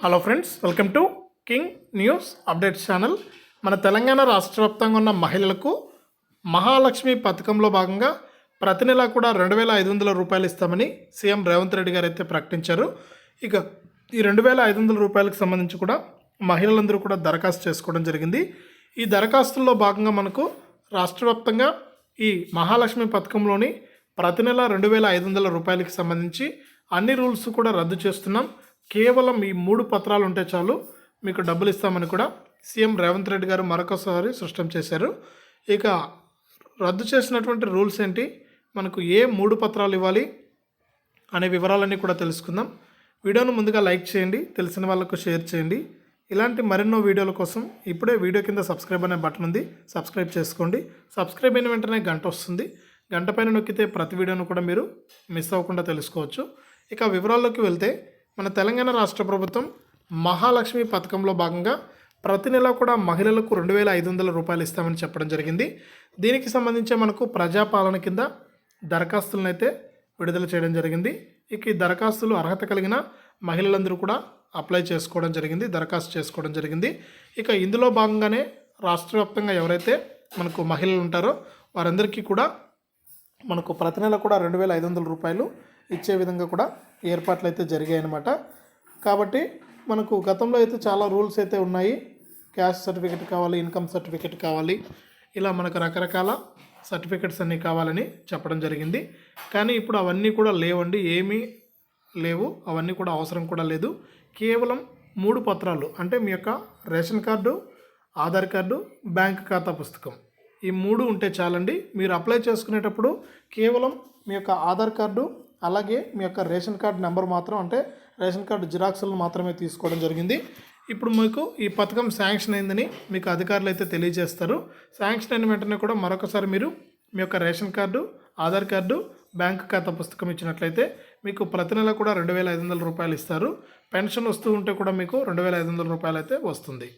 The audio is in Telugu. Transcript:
Hello friends, welcome to king news updates channel. మన తెలంగాణ రాష్ట్ర వ్యాప్తంగా ఉన్న మహిళలకు మహాలక్ష్మి పథకంలో భాగంగా ప్రతి నెల కూడా 2,500 రూపాయలు ఇస్తామని సీఎం రేవంత్ రెడ్డి గారు అయితే ప్రకటించారు. ఇక ఈ 2,500 రూపాయలకు సంబంధించి కూడా మహిళలందరూ కూడా దరఖాస్తు చేసుకోవడం జరిగింది. ఈ దరఖాస్తుల్లో భాగంగా మనకు రాష్ట్ర వ్యాప్తంగా ఈ మహాలక్ష్మి పథకంలోని ప్రతి నెల 2,500 రూపాయలకి సంబంధించి అన్ని రూల్స్ కూడా రద్దు చేస్తున్నాం. కేవలం ఈ 3 పత్రాలు ఉంటే చాలు మీకు డబ్బులు ఇస్తామని కూడా సీఎం రేవంత్ రెడ్డి గారు మరొకసారి స్పష్టం చేశారు. ఇక రద్దు చేసినటువంటి రూల్స్ ఏంటి, మనకు ఏ 3 పత్రాలు ఇవ్వాలి అనే వివరాలన్నీ కూడా తెలుసుకుందాం. వీడియోను ముందుగా లైక్ చేయండి, తెలిసిన వాళ్ళకు షేర్ చేయండి. ఇలాంటి మరెన్నో వీడియోల కోసం ఇప్పుడే వీడియో కింద సబ్స్క్రైబ్ అనే బటన్ ఉంది, సబ్స్క్రైబ్ చేసుకోండి. సబ్స్క్రైబ్ అయిన వెంటనే గంట వస్తుంది, గంట పైన నొక్కితే ప్రతి వీడియోను కూడా మీరు మిస్ అవ్వకుండా తెలుసుకోవచ్చు. ఇక వివరాల్లోకి వెళ్తే, మన తెలంగాణ రాష్ట్ర ప్రభుత్వం మహాలక్ష్మి పథకంలో భాగంగా ప్రతి నెల కూడా మహిళలకు 2,500 రూపాయలు ఇస్తామని చెప్పడం జరిగింది. దీనికి సంబంధించి మనకు ప్రజాపాలన కింద దరఖాస్తులను అయితే విడుదల చేయడం జరిగింది. ఇక ఈ దరఖాస్తులు అర్హత కలిగిన మహిళలందరూ కూడా అప్లై చేసుకోవడం జరిగింది, దరఖాస్తు చేసుకోవడం జరిగింది. ఇక ఇందులో భాగంగానే రాష్ట్ర వ్యాప్తంగా ఎవరైతే మనకు మహిళలు ఉంటారో వారందరికీ కూడా మనకు ప్రతి నెల కూడా 2,500 రూపాయలు ఇచ్చే విధంగా కూడా ఏర్పాట్లు అయితే జరిగాయన్నమాట. కాబట్టి మనకు గతంలో అయితే చాలా రూల్స్ అయితే ఉన్నాయి. క్యాస్ట్ సర్టిఫికేట్ కావాలి, ఇన్కమ్ సర్టిఫికేట్ కావాలి, ఇలా మనకు రకరకాల సర్టిఫికేట్స్ అన్నీ కావాలని చెప్పడం జరిగింది. కానీ ఇప్పుడు అవన్నీ కూడా లేవండి, ఏమీ లేవు, అవన్నీ కూడా అవసరం కూడా లేదు. కేవలం 3 పత్రాలు, అంటే మీ యొక్క ration card, Aadhaar card, bank ఖాతా పుస్తకం, ఈ 3 ఉంటే చాలండి. మీరు అప్లై చేసుకునేటప్పుడు కేవలం మీ యొక్క ఆధార్ కార్డు అలాగే మీ యొక్క రేషన్ కార్డు నెంబర్ మాత్రం, అంటే రేషన్ కార్డు జిరాక్స్లను మాత్రమే తీసుకోవడం జరిగింది. ఇప్పుడు మీకు ఈ పథకం శాంక్షన్ అయిందని మీకు అధికారులు అయితే తెలియజేస్తారు. శాంక్షన్ అయిన వెంటనే కూడా మరొకసారి మీరు మీ యొక్క ration card, Aadhaar card, bank ఖాతా పుస్తకం ఇచ్చినట్లయితే మీకు ప్రతి నెల కూడా 2,500 రూపాయలు ఇస్తారు. పెన్షన్ వస్తూ ఉంటే కూడా మీకు 2,500 రూపాయలు అయితే వస్తుంది.